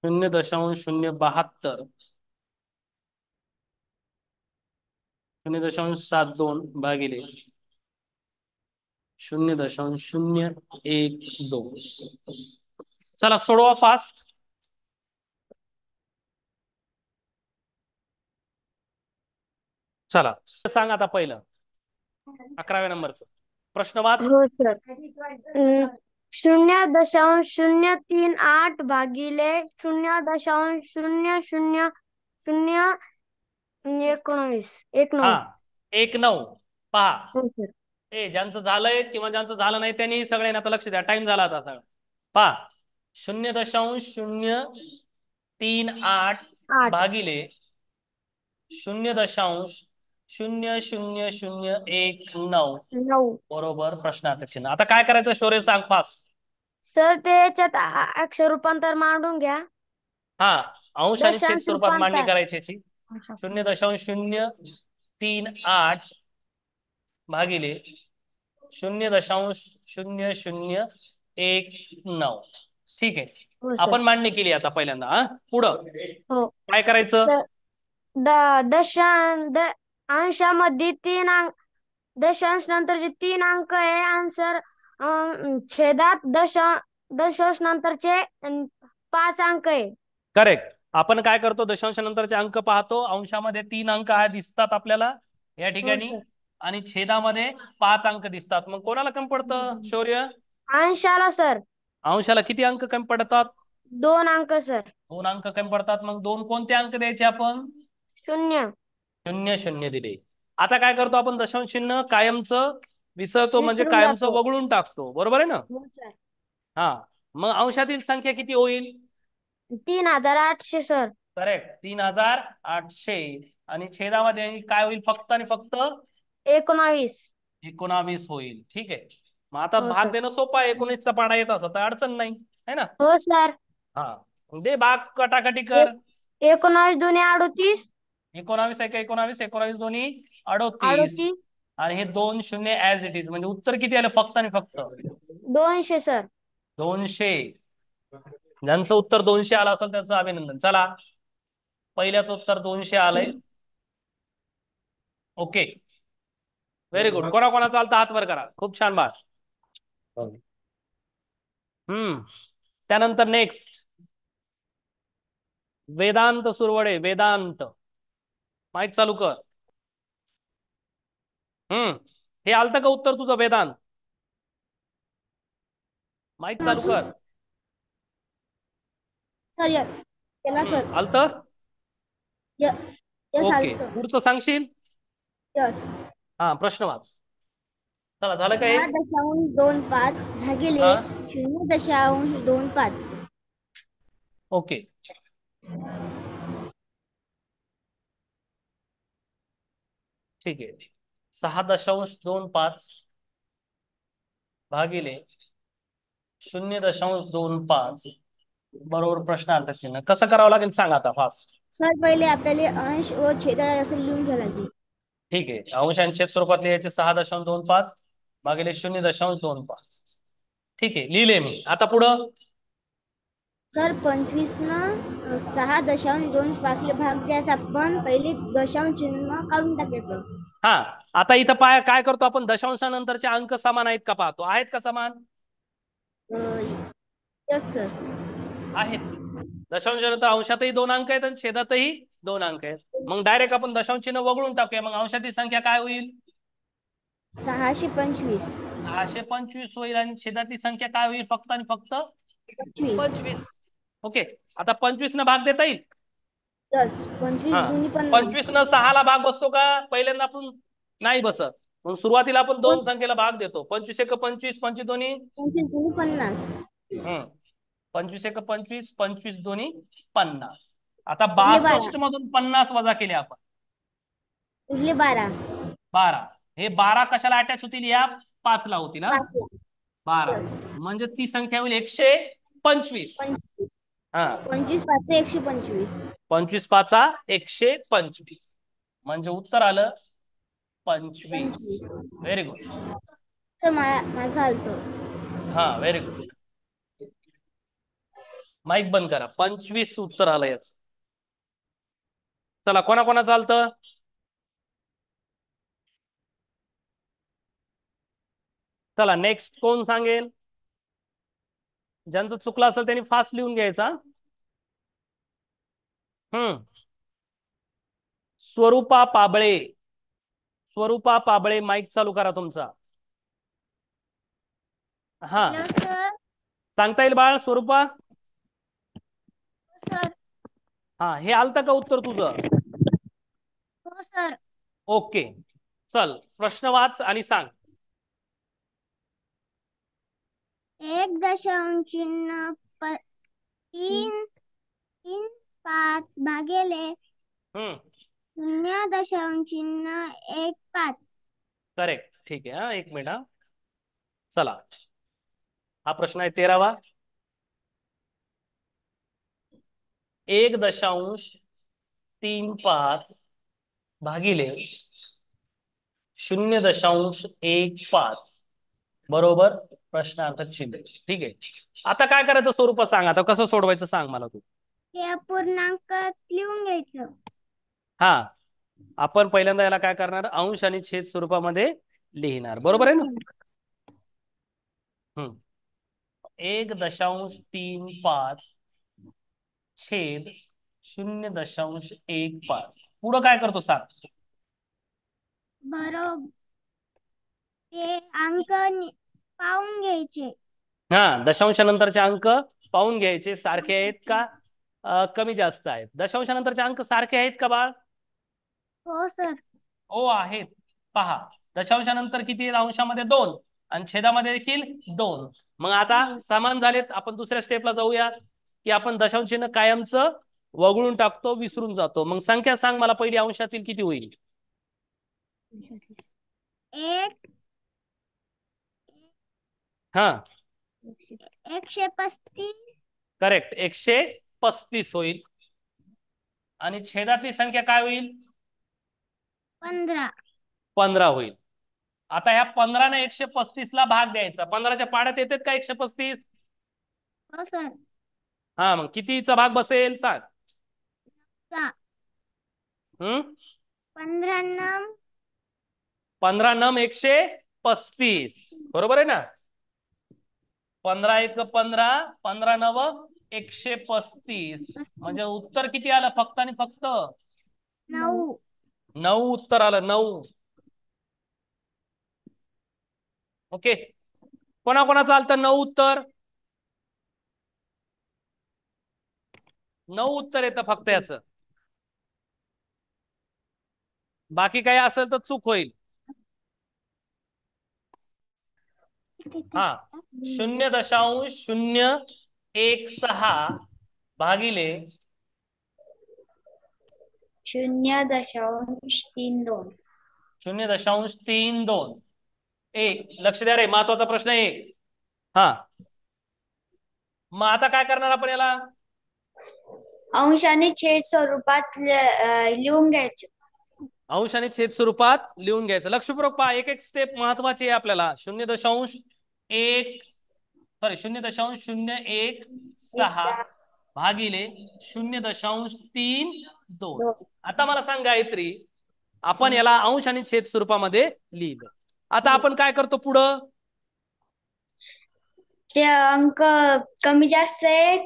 शून्य दशांश शून्य 72. 0.72 भागिले 0.012. चला, सोडवा फास्ट. चला, सांग आता पहिलं 11व्या नंबरचं प्रश्न वाच. हो सर. 0.038 भागिले 0.000019. हा, 1.9. पहा, हो सर. ज्यांचं झालंय किंवा ज्यांचं झालं नाही त्यांनी सगळ्यांना आता लक्ष द्या. टाइम झाला आता सगळं. पहा, 0.038 8. भागिले 0.000019 9. बरोबर प्रश्नार्थक चिन्ह. आता काय करायचं शौर्य, सांग फास्ट. सर ते याच्यात अक्षर रूपांतर मांडून घ्या. हा, अंश आणि छेद दशांश स्वरूपात मांडणी रूपांतर. करायची याची. 0.038 भागिले 0.0019. ठीक आहे. हो सर. आपण मांडणी केली आता पहिल्यांदा. हा, पुढं हो. काय करायचं? अंशामध्ये 3 अंक, दशांश नंतरचे 3 अंक आहे आन्सर. छेदात दशांश नंतरचे 5 अंक आहे. करेक्ट. आपण काय करतो? दशांश नंतरचे अंक पाहतो. अंशामध्ये 3 अंक दिसतात आपल्याला या ठिकाणी, सर. आणि छेदामध्ये 5 अंक दिसतात. मग कोणाला कमी पडतं शौर्य? अंशाला सर. अंशाला किती अंक कमी पडतात? 2 अंक सर. 2 अंक कमी पडतात. मग दोन कोणते अंक द्यायचे आपण? 0. 0 0 दिले. आता काय करतो आपण? दशांश चिन्ह कायमचं विसरतो, म्हणजे विसरून कायमचं जातो. वगळून टाकतो. बरोबर आहे ना? हो सर. हा. मग अंशातील संख्या किती होईल? 3800 सर. करेक्ट, 3800. आणि छेदामध्ये काय होईल? फक्त आणि फक्त 19. 19 होईल. ठीक आहे. मग आता हो भाग सर. देणं सोपं आहे. 19चा पाढा येत असं तर अडचण नाही, है ना? हो सर. हा, दे भाग कटाकटी कर. 19 दुने 38. 19 एक 19, 19 दोन्ही 38. 38. आणि हे 2 शून्य ऍज इट इज, म्हणजे उत्तर किती आलं? फक्त आणि फक्त 200 सर. 200. ज्यांचं उत्तर 200 आलं असेल त्याचं अभिनंदन. चला, पहिल्याच उत्तर 200 आलंय. Okay, very good. कोणा चालतं हात वर करा. खूप छान बाळ. त्यानंतर नेक्स्ट वेदांत सुरवडे. वेदांत, माईक चालू कर. हे आलतं का उत्तर तुझं वेदांत? माईक चालू कर. सर केला सर. आलतं? यस ओके, आलतं. पुढचं सांगशील? यस. हा, प्रश्न वाच. चला, झालं काय? 6.25 भागिले हा, 0.25. ओके. ठीक आहे. 6.25 भागिले 0.25 बरोबर प्रश्नार्थ चिन्ह. कसं करावं लागेल सांग आता फास्ट. सर पहिले आपल्याला अंश व छेद असं लिहून घ्यावं लागेल. ठीक आहे. अंश आणि छेद स्वरूपात लिहायचे. 6.25 भागिले 0.25. ठीक आहे, लिहिले मी. आता पुढं सर 25 न 6.25 भाग द्यायचा, पण पहिले दशांश चिन्ह काढून टाकायचं. हा, आता इथं काय करतो आपण? दशांशानंतरचे अंक समान आहेत का पाहतो. आहेत का समान? Yes sir. आहेत. दशांशानंतर अंशातही 2 अंक आहेत आणि छेदातही 2 अंक आहेत. मग डायरेक्ट आपण दशांश चिन्ह वगळून टाकूया. मग अंशातील संख्या काय होईल? 625. 625 होईल. आणि छेदातली संख्या काय होईल? फक्त आणि फक्त 25. ओके, आता 25 न भाग देता येईल? यस. 25 दुनी 25 न 6ला भाग बसतो का? पहिल्यांदा आपण नाही बसत. म्हणून सुरुवातीला आपण 2 संख्येला भाग देतो. 25 एक 25, 25 दोन्ही 50. 25 एक 25, 25 दोन्ही 50. आता 62 मधून 50 वजा केले आपण. उरले 12. 12. हे 12 कशाला अटॅच होतील? या 5 ला होतील. 12 म्हणजे ती संख्या होईल 125. 25 5 125. 25 5 125 म्हणजे उत्तर आलं 25. Very good. तर माझं आलतं. हा, व्हेरी गुड. माईक बंद करा. 25 उत्तर आलं याच. चला, कोणा चालतं? चला, नेक्स्ट कोण सांगेल? ज्यांचं चुकलं असेल त्यांनी फास्ट लिहून घ्यायचा. स्वरूपा पाबळे. स्वरूपा पाबळे, माईक चालू करा तुमचा. हा, सांगता येईल बाळ स्वरूपा? हा, हे आलतं का उत्तर तुझं? हो सर. ओके, चल प्रश्न वाच आणि सांग. 1.335 भागिले 0.15. करेक्ट. ठीक आहे. हा, एक मिनिट. हा, चला, हा प्रश्न आहे 13वा. 1.35 भागिले 0.15 बरोबर प्रश्नार्थ चिन्ह. ठीक आहे. आता काय करायचं स्वरूप सांग, आता कसं सोडवायचं सांग मला तू. ते अपूर्णांकात लिहून घ्यायचं. हा, आपण पहिल्यांदा याला काय करणार, अंश आणि छेद स्वरूपामध्ये लिहिणार. बरोबर आहे ना. 1.35 छेद 0.15. पुढं काय करतो सांग. बरोबर, ते अंक पाहून घ्यायचे. हा, दशांशानंतरचे अंक पाहून घ्यायचे. सारखे आहेत का कमी जास्त आहेत. दशांशानंतरचे अंक सारखे आहेत का बाळ. हो सर. हो आहेत. पहा, दशांशानंतर किती आहेत, अंशामध्ये 2 आणि छेदामध्ये देखील 2. मग आता समान झालेत. आपण दुसऱ्या स्टेपला जाऊया की आपण दशांश चिन्ह कायमचं वगळून टाकतो, विसरून जातो. मग संख्या सांग मला पहिली, अंशातील किती होईल. 1 हा 135. करेक्ट, 135 होईल. आणि छेदातली संख्या काय होईल. 15. 15 होईल. आता ह्या 15 ने 135 ला भाग द्यायचा. 15च्या पाड्यात येतात का 135. हो सर. हा, मग कितीचा भाग बसेल सांग. 15 नम 15 नम 135. बरोबर आहे ना. 15 1 15, 15 9 135. म्हणजे उत्तर किती आलं फक्त आणि फक्त 9. 9 उत्तर आलं. 9. ओके, कोणाकोणाचं आलं 9 उत्तर. 9 उत्तर येतं फक्त याचं. बाकी काही असेल तर चूक होईल. हा, 0.016 भागिले 0.32. 0.32. लक्ष द्या रे, महत्वाचा प्रश्न आहे. हा, मग आता काय करणार आपण याला. अंश आणि छेद स्वरूपात लिहून घ्यायचे. अंश आणि छेद स्वरूपात लिहून घ्यायचं. लक्षपूर्वक पहा, एक एक स्टेप महत्वाची आहे आपल्याला. 0.016 भागिले 0.32. आता मला सांग गायत्री, आपण याला अंश आणि छेद स्वरूपामध्ये लिहिलं. आता आपण काय करतो पुढं. ते अंक कमी जास्त आहे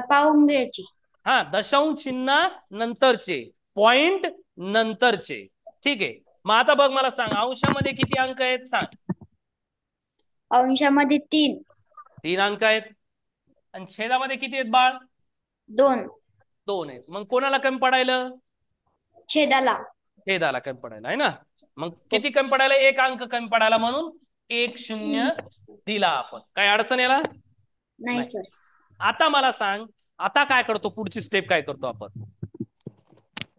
पाहून घ्यायची. हा, दशांश चिन्ह नंतरचे, पॉइंट नंतरचे. ठीक आहे. मग आता बघ मला सांग, अंशामध्ये किती अंक आहेत सांग. अंशामध्ये 3 अंक आहेत. आणि छेदामध्ये किती आहेत बाळ. 2 आहेत. मग कोणाला कमी पडायला. छेदाला कमी पडायला आहे ना. मग किती कमी पडायला. 1 अंक कमी पडायला, म्हणून 1 0 दिला आपण. काय अडचण याला नाही सर. आता मला सांग, आता काय करतो, पुढची स्टेप काय करतो आपण.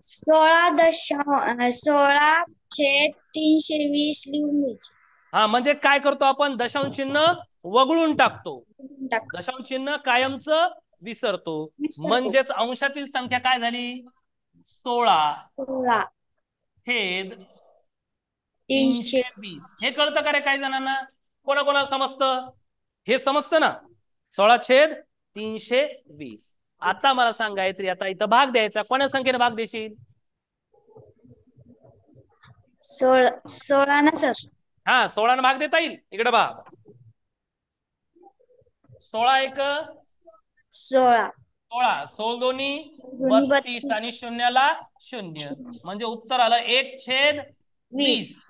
16.320 लिहून घ्यायचे. हा, म्हणजे काय करतो आपण, दशांश चिन्ह वगळून टाकतो. दशांश चिन्ह कायमचं विसरतो. म्हणजेच अंशातील संख्या काय झाली. 16 छेद 320. हे कळतं का रे काही जणांना. कोणाकोणाला समजतं. हे समजतं ना. 16/320. आता मला सांग गायत्री, आता इथं भाग द्यायचा. कोणा संख्येने भाग देशील. 16 ना सर. हा, 16 ने भाग देता येईल. इकडे बघा, 16 1 16 16 दोन्ही 32 आणि शून्याला 0. म्हणजे उत्तर आलं 1/20.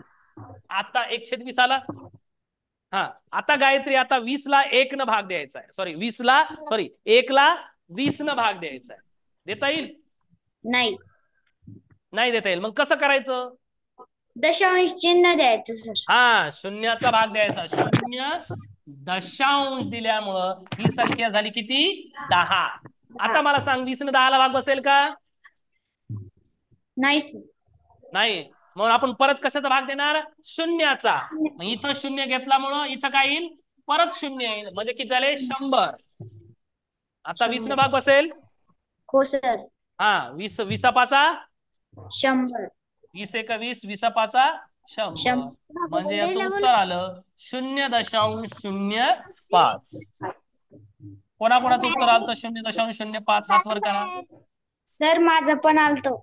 आता 1/20 आला. हा, आता गायत्री, आता 20 ला 1 न भाग द्यायचा आहे. 1 ला 20 न भाग द्यायचा आहे. देता येईल. नाही देता येईल. मग कसं करायचं. दशांश चिन्ह द्यायचं सर. हा, शून्याचा भाग द्यायचा. 0.0 दिल्यामुळं ही संख्या झाली किती. 10. आता मला सांग, 20 ने 10 ला भाग बसेल का. नाही सर. नाही. मग आपण परत कशाचा भाग देणार. शून्याचा. मग इथं 0 घेतल्यामुळं इथं काय येईल, परत 0 येईल. म्हणजे किती झाले 100. आता 20 ने भाग बसेल. हो सर. हा, 20 20 100. 20 1 20 20 100. म्हणजे याचं उत्तर आलं 0.05. कोणाकोणाचं उत्तर आलं 0.05? हात वर करा. सर माझं पण आलतो.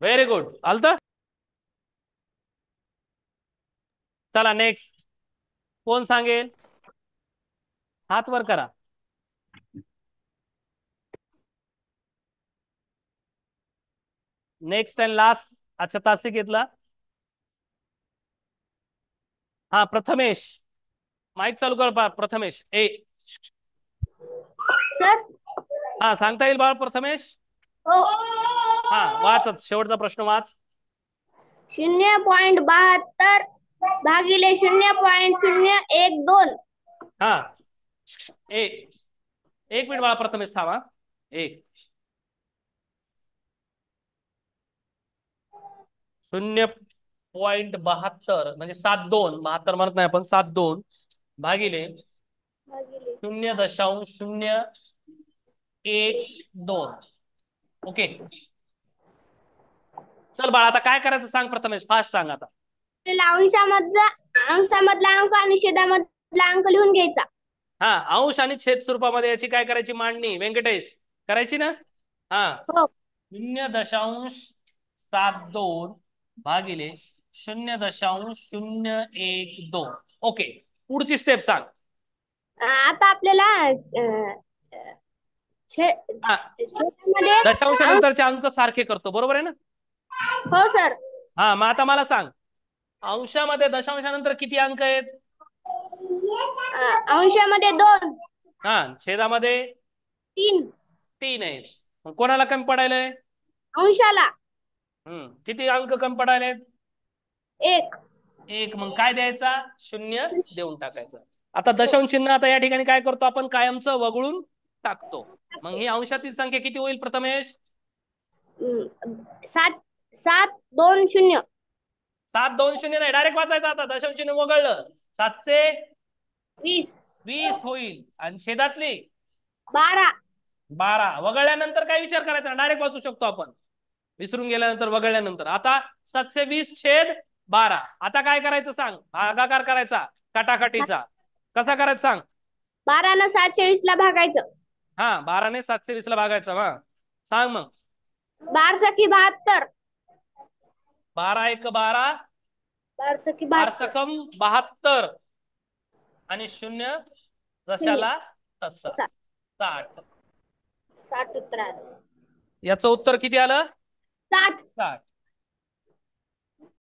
Very good. आलत. चला नेक्स्ट. कोण सांगेल? हात वर करा. Next and last. अच्छा तासिक घेतला. हा प्रथमेश, माईक चालू कर. प्रथमेश सर हा सांगता येईल बाळ प्रथमेश? हो. हा वाचच, शेवटचा प्रश्न वाच. 0.72 भागिले 0.012. हा एक मिनिट बाळा प्रथमेश थांबा. 0.72 म्हणजे 72 72 म्हणत नाही आपण, 72 भागिले 0.012. ओके चल बाळा आता काय करायचं सांग प्रथमेश, फास्ट सांग आता. अंशामधला अंक आणि छेदामधला अंक लिहून घ्यायचा. हा अंश आणि छेद स्वरूपामध्ये याची काय करायची मांडणी व्यंकटेश करायची ना. हा हो. 0.72 भागिले 0.012. ओके पुढची स्टेप सांग. आता आपल्याला छेदामध्ये दशांशानंतरचे अंक सारखे करतो बरोबर आहे ना. हो सर. हा मग आता मला सांग अंशामध्ये दशांशानंतर किती अंक आहेत? अंशामध्ये 2. हा छेदामध्ये 3. 3 आहेत. मग कोणाला कमी पडायलंय? अंशाला किती अंक कमी पडायलेत? 1. मग काय द्यायचा? 0 देऊन टाकायचं. आता दशांश चिन्ह आता या ठिकाणी काय करतो आपण कायमचं वगळून टाकतो. मग ही अंशातील संख्या किती होईल प्रथमेश? 720. 720 नाही डायरेक्ट वाचायचं. आता दशांश चिन्ह वगळलं 720 होईल. आणि छेदातली 12 वगळल्यानंतर काय विचार करायचा? डायरेक्ट वाचू शकतो आपण विसरून गेल्यानंतर वगळल्यानंतर. आता 720/12. आता काय करायचं सांग? भागाकार करायचा काटाकाटीचा. कसा करायचा सांग? 12 ने 720 ला भागायचं. हा 12 ने 720 ला भागायचं. हा सांग मग. 12 सकी 72. 12 एक 12 12 सकी 12 सकम 72 आणि 0 जशाला तसा 60. 60 उत्तर आलं. याचं उत्तर किती आलं? 60.